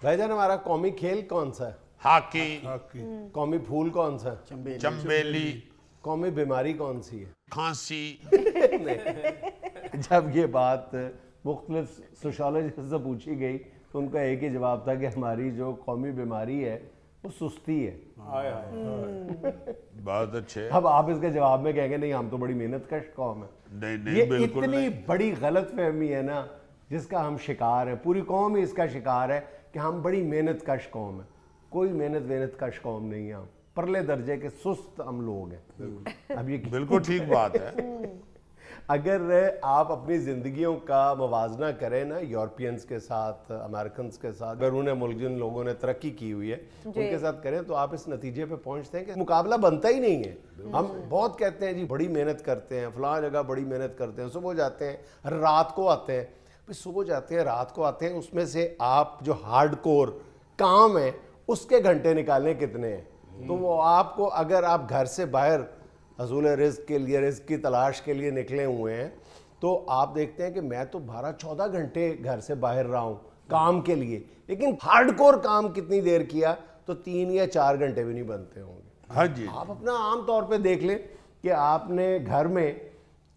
بھائی جان ہمارا قومی کھیل کون سا ہے؟ ہاکی، قومی پھول کون سا ہے؟ چمبیلی، قومی بیماری کون سی ہے؟ کھانسی۔ جب یہ بات مختلف سوشالوجسٹ سے پوچھی گئی تو ان کا ایک ہی جواب تھا کہ ہماری جو قومی بیماری ہے وہ سستی ہے۔ بہت اچھے۔ اب آپ اس کے جواب میں کہیں گے نہیں ہم تو بڑی محنت کش قوم ہے۔ نہیں بالکل اتنی بڑی غلط فہمی ہے نا جس کا ہم شکار ہیں، پوری قوم ہی اس کا شکار ہے کہ ہم بڑی محنت کش قوم ہے۔ کوئی محنت کش قوم نہیں ہے، ہم پرلے درجے کے سست ہم لوگ ہیں۔ اب یہ بالکل ٹھیک بات ہے۔ اگر آپ اپنی زندگیوں کا موازنہ کریں نا یورپینز کے ساتھ، امریکنز کے ساتھ، بیرون ملک جن لوگوں نے ترقی کی ہوئی ہے ان کے ساتھ کریں تو آپ اس نتیجے پہ پہنچتے ہیں کہ مقابلہ بنتا ہی نہیں ہے۔ ہم بہت کہتے ہیں جی بڑی محنت کرتے ہیں، فلاں جگہ بڑی محنت کرتے ہیں، صبح جاتے ہیں رات کو آتے ہیں، پھر صبح جاتے ہیں رات کو آتے ہیں، اس میں سے آپ جو ہارڈ کور کام ہے اس کے گھنٹے نکالنے کتنے ہیں؟ تو وہ آپ کو اگر آپ گھر سے باہر حصول رزق کے لیے، رزق کی تلاش کے لیے نکلے ہوئے ہیں تو آپ دیکھتے ہیں کہ میں تو 12-14 گھنٹے گھر سے باہر رہا ہوں کام کے لیے، لیکن ہارڈ کور کام کتنی دیر کیا تو 3 یا 4 گھنٹے بھی نہیں بنتے ہوں گے۔ ہاں جی، آپ اپنا عام طور پہ دیکھ لیں کہ آپ نے گھر میں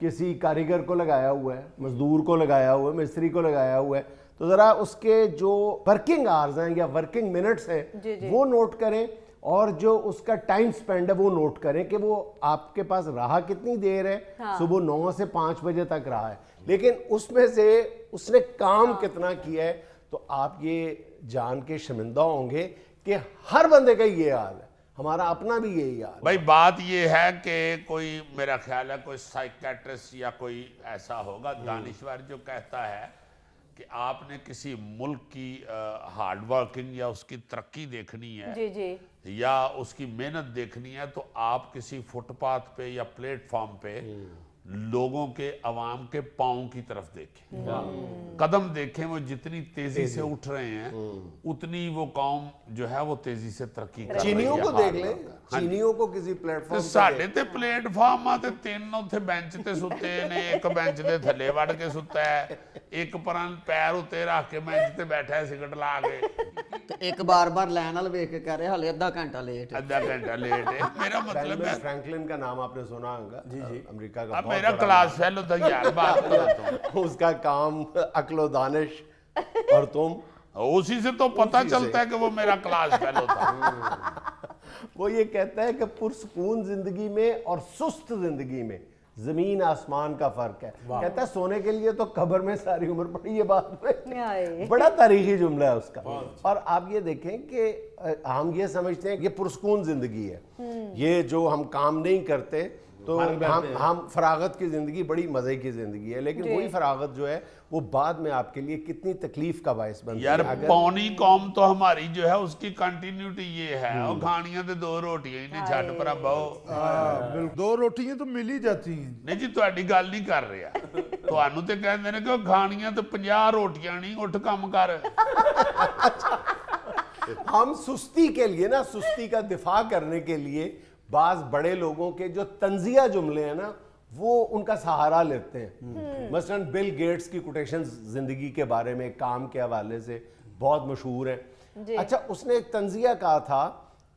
کسی کاریگر کو لگایا ہوا ہے، مزدور کو لگایا ہوا ہے، مستری کو لگایا ہوا ہے، تو ذرا اس کے جو ورکنگ آورز ہیں یا ورکنگ منٹس ہیں وہ نوٹ کریں اور جو اس کا ٹائم سپینڈ ہے وہ نوٹ کریں کہ وہ آپ کے پاس رہا کتنی دیر ہے، صبح 9 سے 5 بجے تک رہا ہے، لیکن اس میں سے اس نے کام کتنا کیا ہے، تو آپ یہ جان کے شرمندہ ہوں گے کہ ہر بندے کا یہ حال ہے، ہمارا اپنا بھی یہی حال ہے۔ بھائی بات یہ ہے کہ کوئی میرا خیال ہے کوئی سائیکیٹرسٹ یا کوئی ایسا ہوگا دانشور جو کہتا ہے کہ آپ نے کسی ملک کی ہارڈ ورکنگ یا اس کی ترقی دیکھنی ہے یا اس کی محنت دیکھنی ہے تو آپ کسی فٹ پاتھ پہ یا پلیٹ فارم پہ لوگوں کے عوام کے پاؤں کی طرف دیکھیں، قدم دیکھیں، وہ جتنی تیزی سے اٹھ رہے ہیں اتنی وہ قوم جو ہے وہ تیزی سے ترقی کر رہی ہے۔ چینیوں کو دیکھ لیں، چینیوں کو کسی پلیٹ فارم ساڑھے تے پلیٹ فارم آتے تینوں تھے بینچ تے ستے نے، ایک بینچ دے تھلے وڑ کے ستا ہے، ایک پران پیر ہوتے رکھ کے بینچ تے بیٹھا ہے سگٹ لا کے، ایک بار بار لائن وال ویکھ کے کہہ رہے ہلے ادھا گھنٹہ لیٹ ہے، آدھا گھنٹہ لیٹ ہے۔ میرا مطلب ہے فرینکلن کا نام آپ نے سنا ہوگا، امریکہ کا اب میرا کلاس فیلو تھا یار، بات کرتا ہوں اس کا کام عقل و دانش اور تم اسی سے تو پتہ چلتا ہے کہ وہ میرا کلاس فیلو تھا۔ وہ یہ کہتا ہے کہ پرسکون زندگی میں اور سست زندگی میں زمین آسمان کا فرق ہے، کہتا ہے سونے کے لیے تو قبر میں ساری عمر پڑی، یہ بات بڑا تاریخی جملہ ہے اس کا۔ اور آپ یہ دیکھیں کہ ہم یہ سمجھتے ہیں کہ یہ پرسکون زندگی ہے، یہ جو ہم کام نہیں کرتے تو ہم فراغت کی زندگی بڑی مزے کی زندگی ہے، لیکن وہی فراغت جو ہے وہ بعد میں آپ کے لیے کتنی تکلیف کا باعث بنتی ہے۔ یار پونی قوم تو ہماری جو ہے اس کی کنٹینیوٹی یہ ہے، وہ کھانیاں تے 2 روٹیاں ہی نے چھٹ پر بہو 2 روٹیاں تو مل ہی جاتی ہیں۔ نہیں جی تہاڈی گل نہیں کر رہا، تانوں تے کہندے نے کہ وہ کھانیاں تے 50 روٹیاں نہیں، اٹھ کم کر۔ ہم سستی کے لیے نا، سستی کا دفاع کرنے کے لیے بعض بڑے لوگوں کے جو طنزیہ جملے ہیں نا وہ ان کا سہارا لیتے ہیں۔ مثلا بل گیٹس کی کوٹیشنز زندگی کے بارے میں کام کے حوالے سے بہت مشہور ہیں۔ اچھا اس نے ایک طنزیہ کہا تھا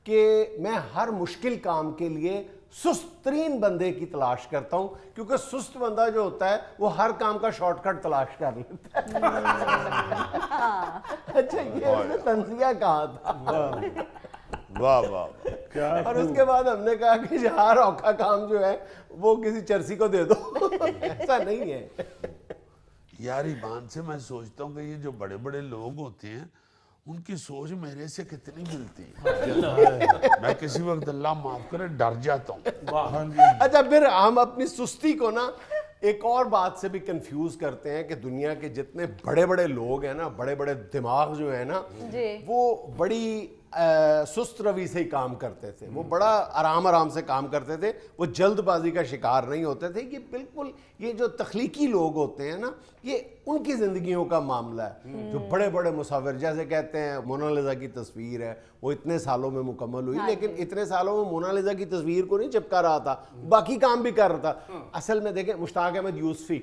کہ میں ہر مشکل کام کے لیے سست ترین بندے کی تلاش کرتا ہوں، کیونکہ سست بندہ جو ہوتا ہے وہ ہر کام کا شارٹ کٹ تلاش کر لیتا ہے۔ اچھا یہ اس نے طنزیہ کہا تھا۔ واہ واہ، اور اس کے بعد ہم نے کہا کہ ہر اوکھا کام جو ہے وہ کسی چرسی کو دے دو، ایسا نہیں ہے۔ یار ایمان سے میں سوچتا ہوں کہ یہ جو بڑے بڑے لوگ ہوتے ہیں ان کی سوچ میرے سے کتنی ملتی ہے، میں کسی وقت اللہ معاف کرے ڈر جاتا ہوں۔ اچھا پھر ہم اپنی سستی کو نا ایک اور بات سے بھی کنفیوز کرتے ہیں کہ دنیا کے جتنے بڑے بڑے لوگ ہیں نا، بڑے بڑے دماغ جو ہیں نا وہ بڑی سست روی سے ہی کام کرتے تھے، وہ بڑا آرام سے کام کرتے تھے، وہ جلد بازی کا شکار نہیں ہوتے تھے۔ یہ بالکل یہ جو تخلیقی لوگ ہوتے ہیں نا یہ ان کی زندگیوں کا معاملہ ہے، جو بڑے بڑے مصور جیسے کہتے ہیں مونا لیزا کی تصویر ہے وہ اتنے سالوں میں مکمل ہوئی، لیکن اتنے سالوں میں مونا لیزا کی تصویر کو نہیں چپکا رہا تھا، باقی کام بھی کر رہا تھا۔ اصل میں دیکھیں مشتاق احمد یوسفی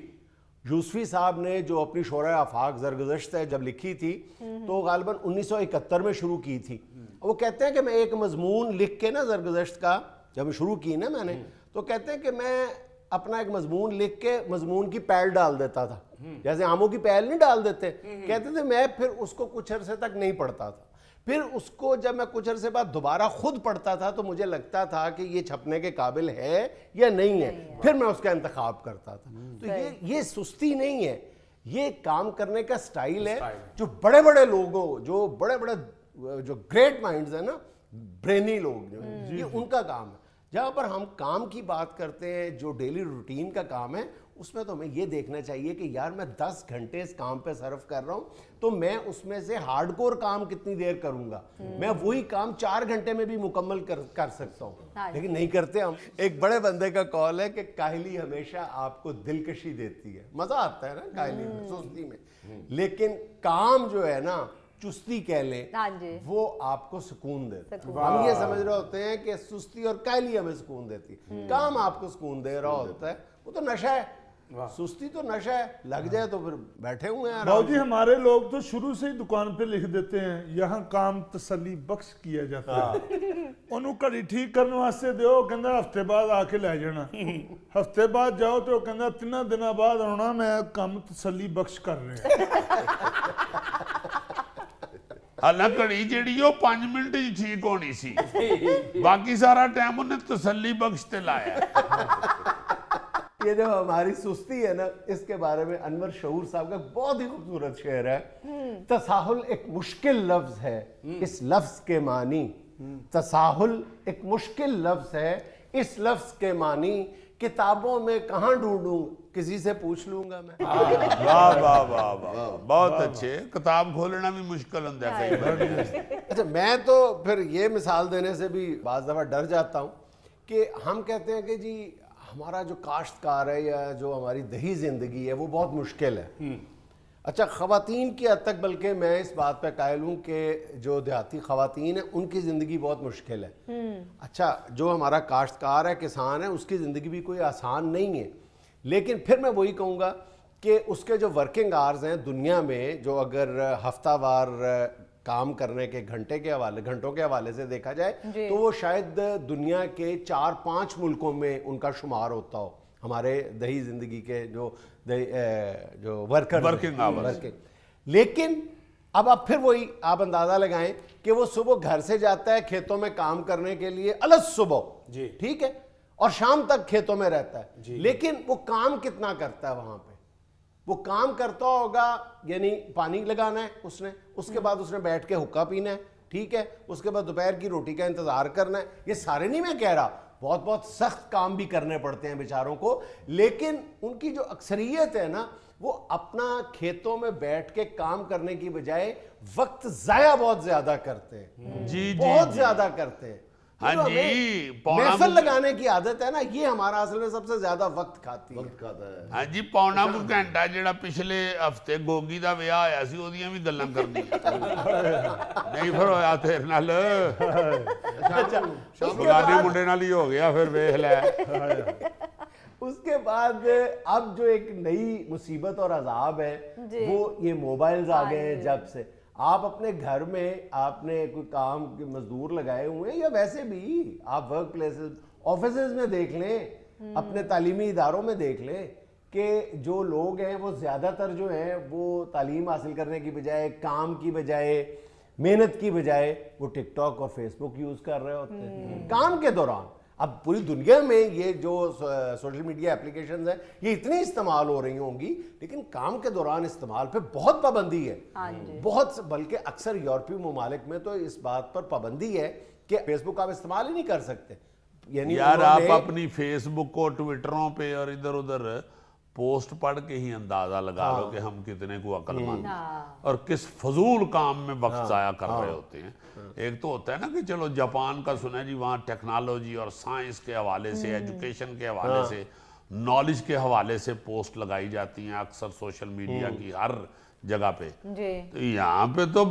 یوسفی صاحب نے جو اپنی شورۂ آفاق زرگزشت ہے جب لکھی تھی تو غالباً 1971 میں شروع کی تھی. وہ کہتے ہیں کہ میں ایک مضمون لکھ کے نا زرگزشت کا جب شروع کی نا میں نے تو کہتے ہیں کہ میں اپنا ایک مضمون لکھ کے مضمون کی پیل ڈال دیتا تھا, جیسے آموں کی پیل نہیں ڈال دیتے, کہتے تھے میں پھر اس کو کچھ عرصے تک نہیں پڑھتا تھا, پھر اس کو جب میں کچھ عرصے بعد دوبارہ خود پڑھتا تھا تو مجھے لگتا تھا کہ یہ چھپنے کے قابل ہے یا نہیں ہے, پھر میں اس کا انتخاب کرتا تھا. تو یہ سستی نہیں ہے, یہ کام کرنے کا سٹائل ہے جو بڑے بڑے لوگوں, جو بڑے بڑے جو گریٹ مائنڈز ہیں نا, برینی لوگ جو ہیں, یہ ان کا کام ہے. جہاں پر ہم کام کی بات کرتے ہیں جو ڈیلی روٹین کا کام ہے, اس میں تو ہمیں یہ دیکھنا چاہیے کہ یار میں 10 گھنٹے اس کام پہ صرف کر رہا ہوں تو میں اس میں سے ہارڈ کور کام کتنی دیر کروں گا, میں وہی کام 4 گھنٹے میں بھی مکمل کر سکتا ہوں, لیکن نہیں کرتے ہم. ایک بڑے بندے کا قول ہے کہ کاہلی ہمیشہ آپ کو دلکشی دیتی ہے, مزہ آتا ہے نا کاہلی میں, سستی میں, لیکن کام جو ہے نا چستی کہہ لیں وہ آپ کو سکون دیتا ہے. ہم یہ سمجھ رہے ہوتے ہیں کہ سستی اور کاہلی ہمیں سکون دیتی ہے, کام آپ کو سکون دے رہا ہوتا ہے, وہ تو نشہ ہے. سستی تو نشہ ہے, لگ جائے تو پھر بیٹھے ہوئے ہیں. باؤ جی ہمارے لوگ تو شروع سے ہی دکان پہ لکھ دیتے ہیں یہاں کام تسلی بخش کیا جاتا ہے, انہوں کڑی ٹھیک کرنے واسطے دیو, کہندا ہفتے بعد آ کے لے جانا, ہفتے بعد جاؤ تو کہندا 3 دنوں بعد آنا, میں کام تسلی بخش کر رہے ہیں. حالانکہ گھڑی جیڑی وہ 5 منٹ ہی ٹھیک ہونی سی, باقی سارا ٹائم انہیں تسلی بخش تے لایا. یہ جو ہماری سستی ہے نا, اس کے بارے میں انور شعور صاحب کا بہت ہی خوبصورت شعر ہے. تساہل ایک مشکل لفظ ہے, اس لفظ کے معنی, تساہل ایک مشکل لفظ ہے, اس لفظ کے معنی کتابوں میں کہاں ڈھونڈوں, کسی سے پوچھ لوں گا میں. واہ واہ واہ واہ, بہت اچھے. کتاب کھولنا بھی مشکل ہوتا ہے کئی بار. اچھا, میں تو پھر یہ مثال دینے سے بھی بعض دفعہ ڈر جاتا ہوں کہ ہم کہتے ہیں کہ جی ہمارا جو کاشتکار ہے یا جو ہماری دیہی زندگی ہے وہ بہت مشکل ہے. اچھا, خواتین کی حد تک بلکہ میں اس بات پہ قائل ہوں کہ جو دیہاتی خواتین ہیں ان کی زندگی بہت مشکل ہے. اچھا, جو ہمارا کاشتکار ہے, کسان ہے, اس کی زندگی بھی کوئی آسان نہیں ہے, لیکن پھر میں وہی کہوں گا کہ اس کے جو ورکنگ آورز ہیں دنیا میں, جو اگر ہفتہ وار کام کرنے کے گھنٹوں کے حوالے سے دیکھا جائے تو وہ شاید دنیا کے 4-5 ملکوں میں ان کا شمار ہوتا ہو, ہمارے دیہی زندگی کے جو ورکنگ آورز. لیکن اب آپ پھر وہی آپ اندازہ لگائیں کہ وہ صبح گھر سے جاتا ہے کھیتوں میں کام کرنے کے لیے الگ صبح, ٹھیک ہے, اور شام تک کھیتوں میں رہتا ہے, لیکن وہ کام کتنا کرتا ہے وہاں پہ؟ وہ کام کرتا ہوگا یعنی پانی لگانا ہے اس نے, اس کے بعد اس نے بیٹھ کے حقہ پینا ہے, ٹھیک ہے, اس کے بعد دوپہر کی روٹی کا انتظار کرنا ہے. یہ سارے نہیں میں کہہ رہا, بہت بہت سخت کام بھی کرنے پڑتے ہیں بیچاروں کو, لیکن ان کی جو اکثریت ہے نا وہ اپنا کھیتوں میں بیٹھ کے کام کرنے کی بجائے وقت ضائع بہت زیادہ کرتے ہیں, بہت زیادہ کرتے ہیں. ہاں جی, محفل لگانے کی عادت ہے نا, یہ ہمارا اصل میں سب سے زیادہ وقت کھاتی ہے. ہاں جی, پونا کو گھنٹہ جڑا پچھلے ہفتے گوگی دا ویاہ آیا سی اودیاں بھی گلاں کرنی نہیں پھر ہویا تیرے نال, فلانے منڈے نال ہی ہو گیا, پھر ویکھ لے. اس کے بعد اب جو ایک نئی مصیبت اور عذاب ہے وہ یہ موبائلز آ گئے ہیں. جب سے آپ اپنے گھر میں آپ نے کوئی کام کے مزدور لگائے ہوئے ہیں, یا ویسے بھی آپ ورک پلیسز, آفیسز میں دیکھ لیں, اپنے تعلیمی اداروں میں دیکھ لیں کہ جو لوگ ہیں وہ زیادہ تر جو ہیں وہ تعلیم حاصل کرنے کی بجائے, کام کی بجائے, محنت کی بجائے وہ ٹک ٹاک اور فیس بک یوز کر رہے ہوتے ہیں کام کے دوران. اب پوری دنیا میں یہ جو سوشل میڈیا اپلیکیشنز ہیں یہ اتنی استعمال ہو رہی ہوں گی, لیکن کام کے دوران استعمال پہ بہت پابندی ہے, بہت, بلکہ اکثر یورپی ممالک میں تو اس بات پر پابندی ہے کہ فیس بک آپ استعمال ہی نہیں کر سکتے. یعنی یار آپ اپنی فیس بک کو ٹویٹروں پہ اور ادھر ادھر پوسٹ پڑھ کے ہی اندازہ لگا لو کہ ہم کتنے کو عقل مند اور کس فضول کام میں وقت ضائع کر رہے ہوتے ہیں. ایک تو ہوتا ہے نا کہ چلو جاپان کا سنا جی, وہاں ٹیکنالوجی اور سائنس کے حوالے سے, ایجوکیشن کے حوالے سے, نالج کے حوالے سے پوسٹ لگائی جاتی ہیں اکثر سوشل میڈیا کی ہر جگہ پہ. تو یہاں پہ تو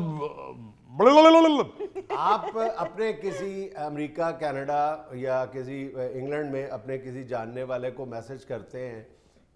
آپ اپنے کسی امریکہ, کینیڈا یا کسی انگلینڈ میں اپنے کسی جاننے والے کو میسج کرتے ہیں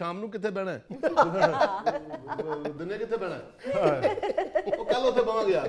ਸ਼ਾਮ ਨੂੰ ਕਿੱਥੇ ਬਹਿਣਾ ਹੈ ਦਿਨੇ ਕਿੱਥੇ ਬਹਿਣਾ ਹੈ ਉਹ ਕੱਲ ਉੱਥੇ ਬਵਾਂਗੇ ਯਾਰ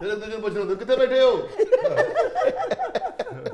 ਫਿਰ ਇੱਕ ਦੂਜੇ ਨੂੰ ਪੁੱਛਣਾ ਕਿੱਥੇ ਬੈਠੇ ਹੋ